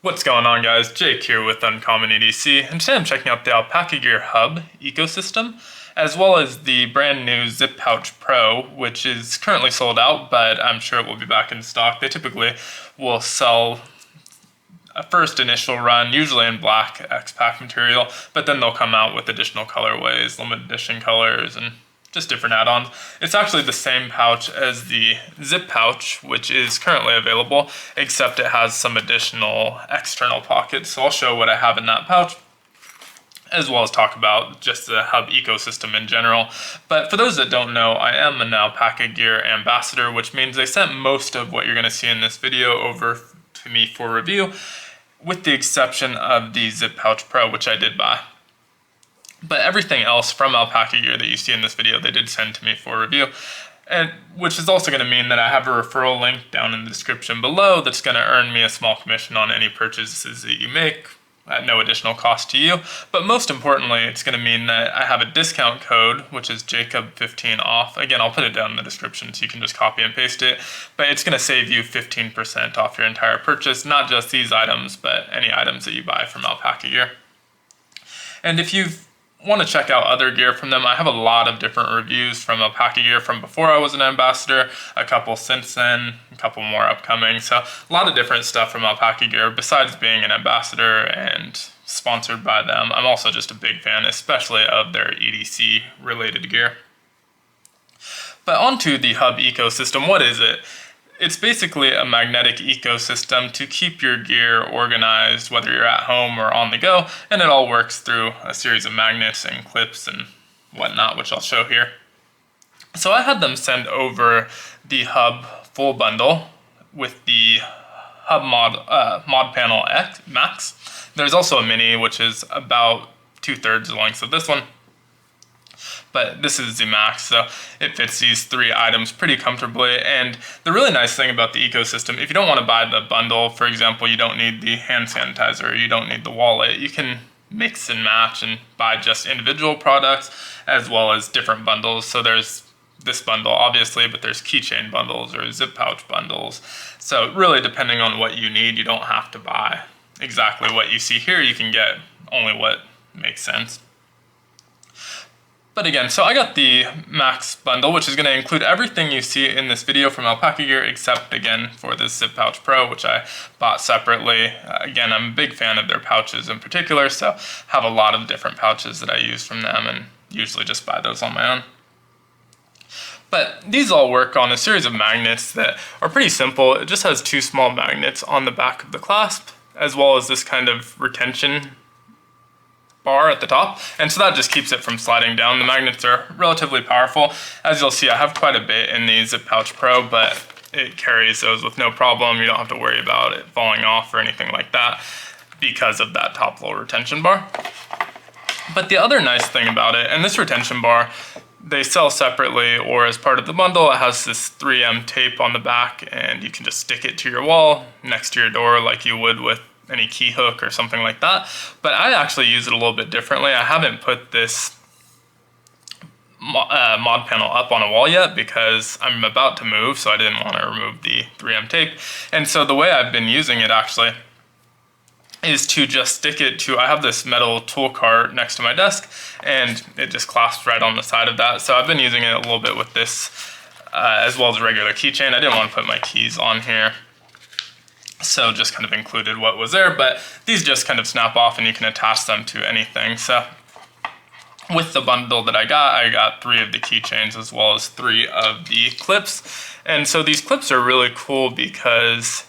What's going on, guys? Jake here with Uncommon EDC, and today I'm checking out the Alpaka Gear Hub Ecosystem, as well as the brand new Zip Pouch Pro, which is currently sold out, but I'm sure it will be back in stock. They typically will sell a first initial run, usually in black X-Pack material, but then they'll come out with additional colorways, limited edition colors, and just different add-ons. It's actually the same pouch as the Zip Pouch, which is currently available, except it has some additional external pockets. So I'll show what I have in that pouch, as well as talk about just the Hub ecosystem in general. But for those that don't know, I am an Alpaka Gear ambassador, which means they sent most of what you're going to see in this video over to me for review, with the exception of the Zip Pouch Pro, which I did buy. But everything else from Alpaka Gear that you see in this video, they did send to me for review, and which is also going to mean that I have a referral link down in the description below that's going to earn me a small commission on any purchases that you make at no additional cost to you. But most importantly, it's going to mean that I have a discount code, which is Jacob15 off. Again, I'll put it down in the description so you can just copy and paste it. But it's going to save you 15% off your entire purchase, not just these items, but any items that you buy from Alpaka Gear. And if you've want to check out other gear from them, I have a lot of different reviews from Alpaka Gear from before I was an ambassador, a couple since then, a couple more upcoming. So a lot of different stuff from Alpaka Gear besides being an ambassador and sponsored by them. I'm also just a big fan, especially of their EDC related gear. But onto the Hub ecosystem, what is it? It's basically a magnetic ecosystem to keep your gear organized, whether you're at home or on the go, and it all works through a series of magnets and clips and whatnot, which I'll show here. So I had them send over the Hub full bundle with the Hub ModPanel Max. There's also a mini, which is about 2/3 the length of this one. But this is the max, so it fits these three items pretty comfortably. And the really nice thing about the ecosystem, if you don't want to buy the bundle, for example, you don't need the hand sanitizer, you don't need the wallet, you can mix and match and buy just individual products as well as different bundles. So there's this bundle, obviously, but there's keychain bundles or zip pouch bundles. So really, depending on what you need, you don't have to buy exactly what you see here. You can get only what makes sense. But again, so I got the Max bundle, which is going to include everything you see in this video from Alpaka Gear, except again for this Zip Pouch Pro, which I bought separately. Again, I'm a big fan of their pouches in particular, so have a lot of different pouches that I use from them and usually just buy those on my own. But these all work on a series of magnets that are pretty simple. It just has two small magnets on the back of the clasp, as well as this kind of retention bar at the top, and so that just keeps it from sliding down. The magnets are relatively powerful. As you'll see, I have quite a bit in the Zip Pouch Pro, but it carries those with no problem. You don't have to worry about it falling off or anything like that because of that top little retention bar. But the other nice thing about it, and this retention bar, they sell separately or as part of the bundle. It has this 3M tape on the back, and you can just stick it to your wall next to your door like you would with any key hook or something like that. But I actually use it a little bit differently. I haven't put this mod panel up on a wall yet because I'm about to move, so I didn't want to remove the 3M tape. And so the way I've been using it actually is to just stick it to, I have this metal tool cart next to my desk, and it just clasps right on the side of that. So I've been using it a little bit with this, as well as a regular keychain. I didn't want to put my keys on here, so just kind of included what was there, but these just kind of snap off and you can attach them to anything. So with the bundle that I got 3 of the keychains as well as 3 of the clips. And so these clips are really cool because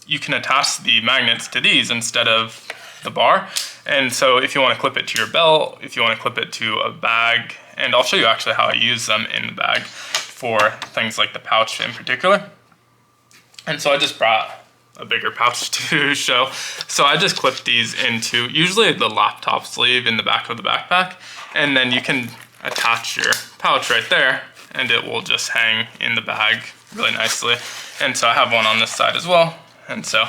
you can attach the magnets to these instead of the bar. And so if you want to clip it to your belt, if you want to clip it to a bag, and I'll show you actually how I use them in the bag for things like the pouch in particular. And so I just brought a bigger pouch to show. So I just clip these into usually the laptop sleeve in the back of the backpack, and then you can attach your pouch right there and it will just hang in the bag really nicely. And so I have one on this side as well, and so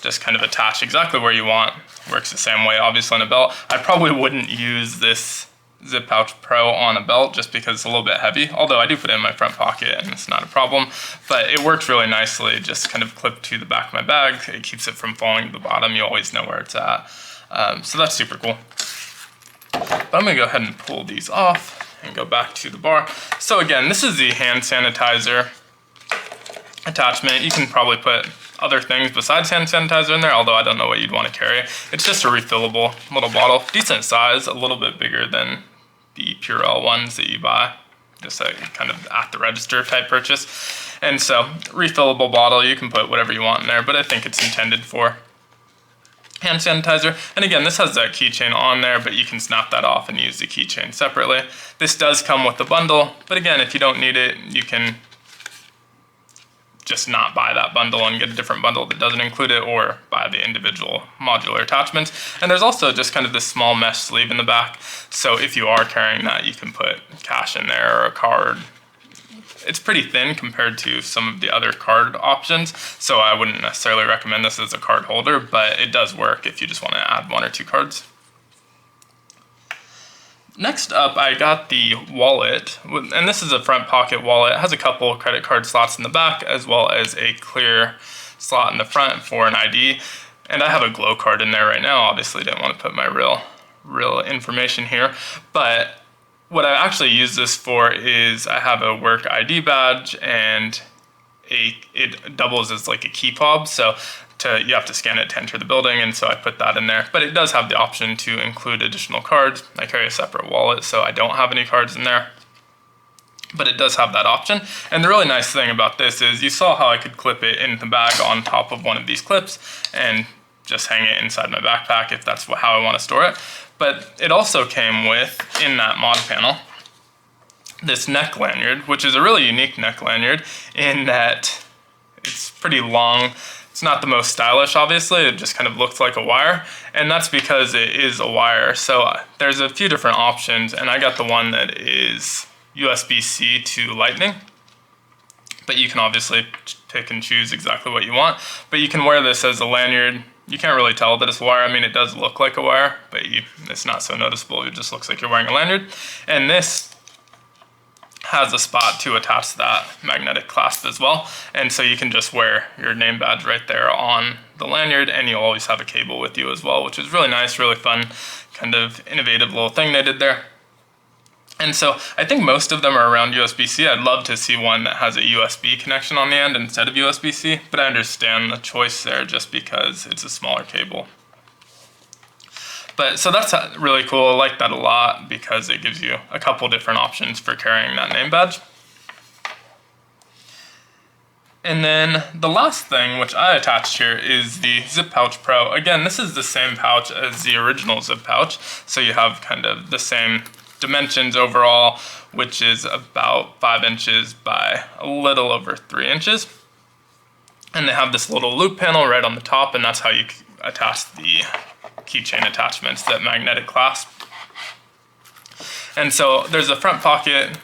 just kind of attach exactly where you want. Works the same way obviously on a belt. I probably wouldn't use this Zip Pouch Pro on a belt just because it's a little bit heavy, although I do put it in my front pocket and it's not a problem, but it works really nicely, just kind of clipped to the back of my bag. It keeps it from falling to the bottom. You always know where it's at. So that's super cool. But I'm gonna go ahead and pull these off and go back to the bar. So again, this is the hand sanitizer attachment. You can probably put other things besides hand sanitizer in there, although I don't know what you'd want to carry. It's just a refillable little bottle, decent size, a little bit bigger than the Purell ones that you buy, just a kind of at the register type purchase. And so, refillable bottle, you can put whatever you want in there, but I think it's intended for hand sanitizer. And again, this has that keychain on there, but you can snap that off and use the keychain separately. This does come with the bundle, but again, if you don't need it, you can just not buy that bundle and get a different bundle that doesn't include it, or buy the individual modular attachments. And there's also just kind of this small mesh sleeve in the back, so if you are carrying that, you can put cash in there or a card. It's pretty thin compared to some of the other card options, so I wouldn't necessarily recommend this as a card holder, but it does work if you just want to add 1 or 2 cards. Next up, I got the wallet, and this is a front pocket wallet. It has a couple credit card slots in the back, as well as a clear slot in the front for an ID. And I have a glow card in there right now. Obviously, didn't want to put my real information here. But what I actually use this for is I have a work ID badge, and it doubles as like a key fob. So you have to scan it to enter the building, and so I put that in there. But it does have the option to include additional cards. I carry a separate wallet, so I don't have any cards in there, but it does have that option. And the really nice thing about this is you saw how I could clip it in the bag on top of one of these clips and just hang it inside my backpack if that's how I want to store it. But it also came with, in that ModPanel, this neck lanyard, which is a really unique neck lanyard in that it's pretty long. It's not the most stylish, obviously. It just kind of looks like a wire, and that's because it is a wire. So there's a few different options, and I got the one that is USB-C to Lightning, but you can obviously pick and choose exactly what you want. But you can wear this as a lanyard. You can't really tell that it's a wire. I mean, it does look like a wire, but it's not so noticeable. It just looks like you're wearing a lanyard. And this has a spot to attach that magnetic clasp as well, and so you can just wear your name badge right there on the lanyard, and you'll always have a cable with you as well, which is really nice, really fun, kind of innovative little thing they did there. And so I think most of them are around USB-C. I'd love to see one that has a USB connection on the end instead of USB-C, but I understand the choice there just because it's a smaller cable. But so that's really cool. I like that a lot because it gives you a couple different options for carrying that name badge. And then the last thing, which I attached here, is the Zip Pouch Pro. Again, this is the same pouch as the original Zip Pouch, so you have kind of the same dimensions overall, which is about 5 inches by a little over 3 inches. And they have this little loop panel right on the top, and that's how you attach the keychain attachments, that magnetic clasp. And so there's a front pocket,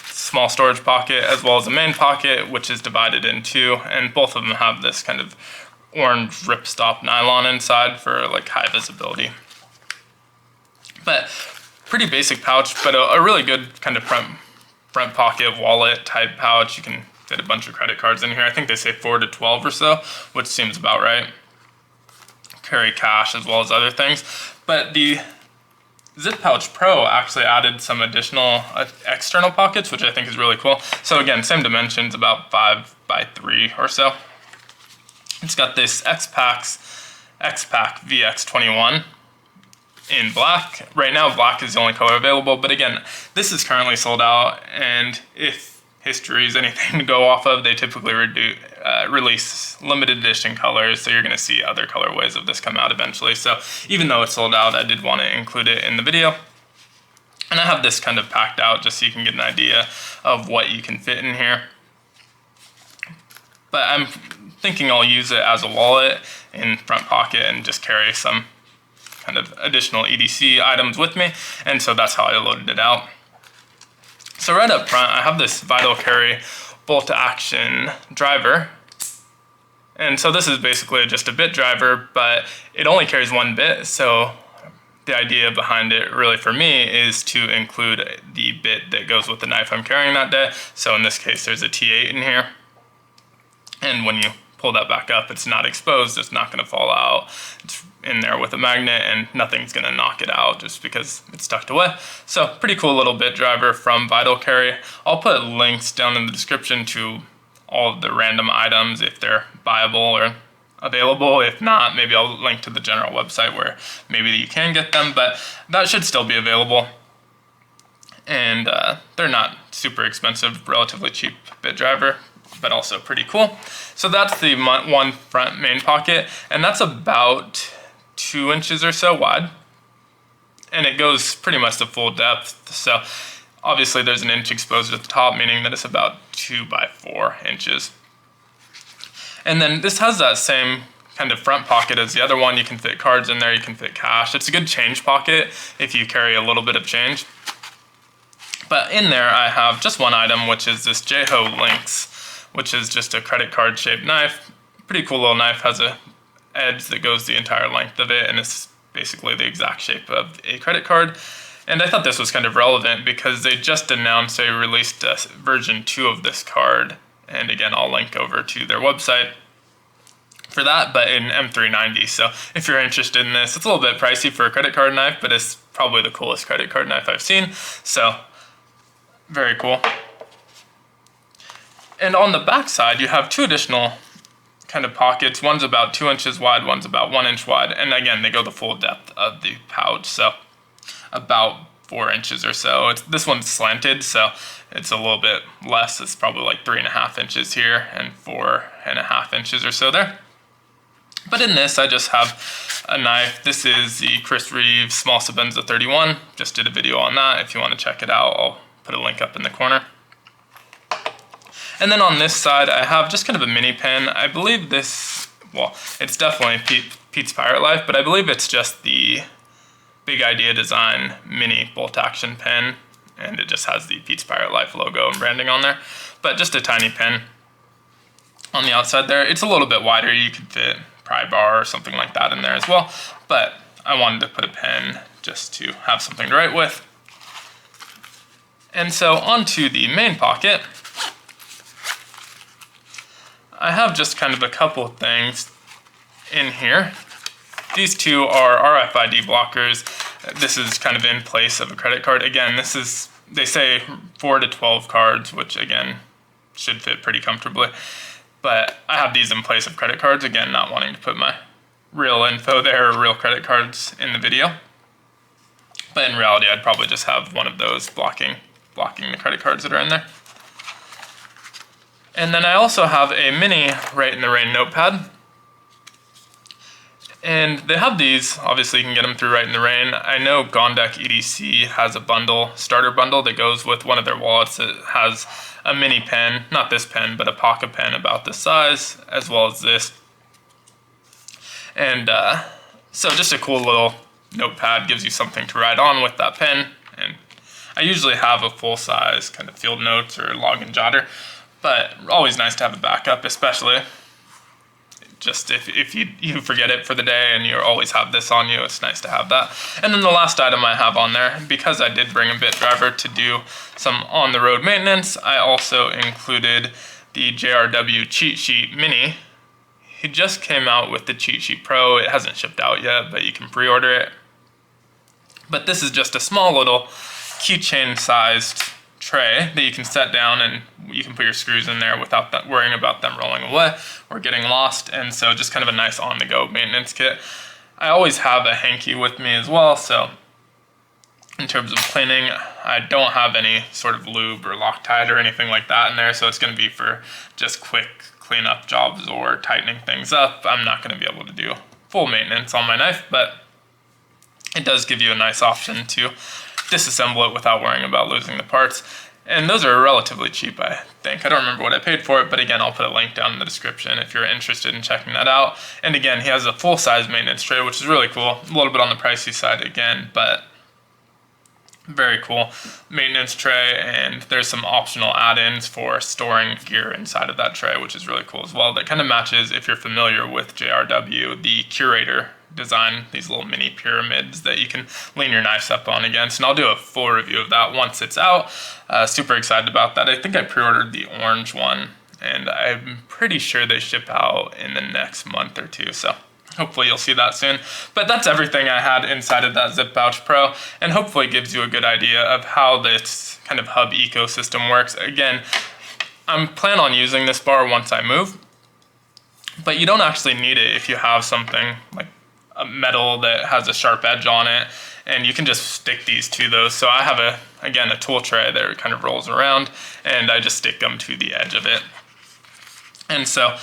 small storage pocket, as well as a main pocket, which is divided in 2, and both of them have this kind of orange ripstop nylon inside for like high visibility. But pretty basic pouch, but a really good kind of front pocket wallet type pouch. You can fit a bunch of credit cards in here. I think they say 4 to 12 or so, which seems about right. Carry cash as well as other things. But the Zip Pouch Pro actually added some additional external pockets, which I think is really cool. So again, same dimensions, about 5 by 3 or so. It's got this X-Pack VX21 in black. Right now, black is the only color available, but again, this is currently sold out, and if history is anything to go off of, they typically release limited edition colors, so you're going to see other colorways of this come out eventually. So even though it's sold out, I did want to include it in the video. And I have this kind of packed out just so you can get an idea of what you can fit in here. But I'm thinking I'll use it as a wallet in front pocket and just carry some kind of additional EDC items with me, and so that's how I loaded it out. So right up front, I have this Vital Carry bolt action driver. And so this is basically just a bit driver, but it only carries 1 bit, so the idea behind it really for me is to include the bit that goes with the knife I'm carrying that day. So in this case, there's a T8 in here. And when you pull that back up, it's not exposed, it's not gonna fall out. It's in there with a magnet and nothing's gonna knock it out just because it's tucked away. So pretty cool little bit driver from Vital Carry. I'll put links down in the description to all of the random items if they're buyable or available. If not, maybe I'll link to the general website where maybe you can get them, but that should still be available. And they're not super expensive, relatively cheap bit driver, but also pretty cool. So that's the one front main pocket, and that's about 2 inches or so wide. And it goes pretty much to full depth. So obviously there's an inch exposed at the top, meaning that it's about 2 by 4 inches. And then this has that same kind of front pocket as the other one. You can fit cards in there, you can fit cash. It's a good change pocket if you carry a little bit of change. But in there I have just one item, which is this J-Ho Lynx, which is just a credit card shaped knife. Pretty cool little knife, has a edge that goes the entire length of it, and it's basically the exact shape of a credit card. And I thought this was kind of relevant because they just announced they released version 2 of this card. And again, I'll link over to their website for that, but in M390. So if you're interested in this, it's a little bit pricey for a credit card knife, but it's probably the coolest credit card knife I've seen. So very cool. And on the back side, you have 2 additional kind of pockets. One's about 2 inches wide, one's about 1 inch wide. And again, they go the full depth of the pouch. So about 4 inches or so. This one's slanted, so it's a little bit less. It's probably like 3.5 inches here and 4.5 inches or so there. But in this, I just have a knife. This is the Chris Reeves Small Sabenza 31. Just did a video on that. If you want to check it out, I'll put a link up in the corner. And then on this side, I have just kind of a mini pen. I believe this, well, it's definitely Pete's Pirate Life, but I believe it's just the Big Idea Design mini bolt action pen, and it just has the Pete's Pirate Life logo and branding on there. But just a tiny pen on the outside there. It's a little bit wider. You could fit pry bar or something like that in there as well. But I wanted to put a pen just to have something to write with. And so onto the main pocket, I have just kind of a couple things in here. These 2 are RFID blockers. This is kind of in place of a credit card. Again, this is, they say 4 to 12 cards, which again, should fit pretty comfortably. But I have these in place of credit cards. Again, not wanting to put my real info there or real credit cards in the video. But in reality, I'd probably just have one of those blocking the credit cards that are in there. And then I also have a mini Right in the Rain notepad. And they have these, obviously you can get them through Right in the Rain. I know Gondek EDC has a bundle, starter bundle, that goes with one of their wallets that has a mini pen, not this pen, but a pocket pen about this size, as well as this. And so just a cool little notepad, gives you something to write on with that pen. And I usually have a full size kind of field notes or log and jotter, but always nice to have a backup, especially just if you forget it for the day and you always have this on you, it's nice to have that. And then the last item I have on there, because I did bring a bit driver to do some on-the-road maintenance, I also included the JRW Cheat Sheet Mini. He just came out with the Cheat Sheet Pro. It hasn't shipped out yet, but you can pre-order it. But this is just a small little keychain sized tray that you can set down, and you can put your screws in there without worrying about them rolling away or getting lost. And so just kind of a nice on-the-go maintenance kit. I always have a hanky with me as well, so in terms of cleaning, I don't have any sort of lube or Loctite or anything like that in there, so it's going to be for just quick cleanup jobs or tightening things up. I'm not going to be able to do full maintenance on my knife, but it does give you a nice option to disassemble it without worrying about losing the parts. And those are relatively cheap, I think. I don't remember what I paid for it, but again, I'll put a link down in the description if you're interested in checking that out. And again, he has a full-size maintenance tray, which is really cool. A little bit on the pricey side again, but Very cool maintenance tray, and there's some optional add-ins for storing gear inside of that tray, which is really cool as well. That kind of matches, if you're familiar with JRW, the Curator design, these little mini pyramids that you can lean your knives up on against. And I'll do a full review of that once it's out. Super excited about that. I think I pre-ordered the orange one, and I'm pretty sure they ship out in the next month or two. So hopefully you'll see that soon. But that's everything I had inside of that Zip Pouch Pro, and hopefully gives you a good idea of how this kind of hub ecosystem works. Again, I'm planning on using this bar once I move, but you don't actually need it if you have something like a metal that has a sharp edge on it, and you can just stick these to those. So I have a tool tray that kind of rolls around, and I just stick them to the edge of it. And so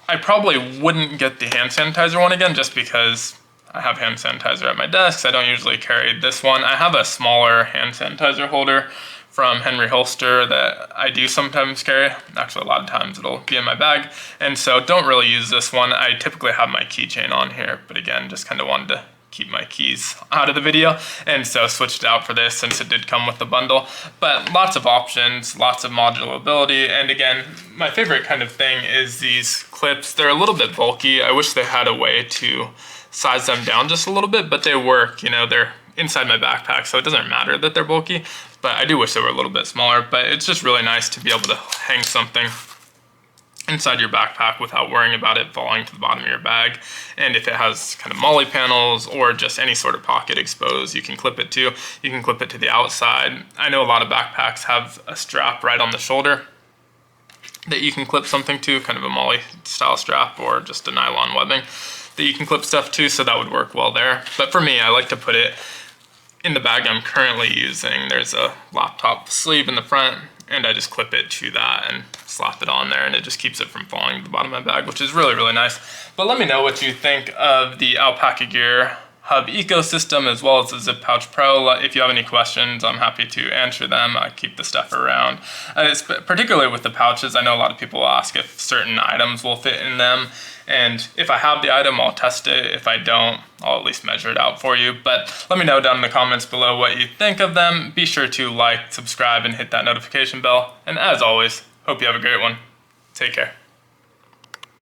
I probably wouldn't get the hand sanitizer one again, just because I have hand sanitizer at my desk. I don't usually carry this one. I have a smaller hand sanitizer holder from Henry Holster that I do sometimes carry. Actually, a lot of times it'll be in my bag. And so don't really use this one. I typically have my keychain on here, but again, just kind of wanted to keep my keys out of the video, and so switched out for this since it did come with the bundle. But lots of options, lots of modulability, and again, my favorite kind of thing is these clips. They're a little bit bulky. I wish they had a way to size them down just a little bit, but they work. You know, they're inside my backpack, so it doesn't matter that they're bulky, but I do wish they were a little bit smaller. But it's just really nice to be able to hang something inside your backpack without worrying about it falling to the bottom of your bag. And if it has kind of MOLLE panels or just any sort of pocket exposed, you can clip it to. You can clip it to the outside. I know a lot of backpacks have a strap right on the shoulder that you can clip something to, kind of a MOLLE style strap or just a nylon webbing that you can clip stuff to, so that would work well there. But for me, I like to put it in the bag I'm currently using. There's a laptop sleeve in the front, and I just clip it to that and slap it on there, and it just keeps it from falling to the bottom of my bag, which is really, really nice. But let me know what you think of the Alpaka Gear Hub Ecosystem as well as the Zip Pouch Pro. If you have any questions, I'm happy to answer them. I keep the stuff around. Particularly with the pouches, I know a lot of people ask if certain items will fit in them. And if I have the item, I'll test it. If I don't, I'll at least measure it out for you. But let me know down in the comments below what you think of them. Be sure to like, subscribe, and hit that notification bell. And as always, hope you have a great one. Take care.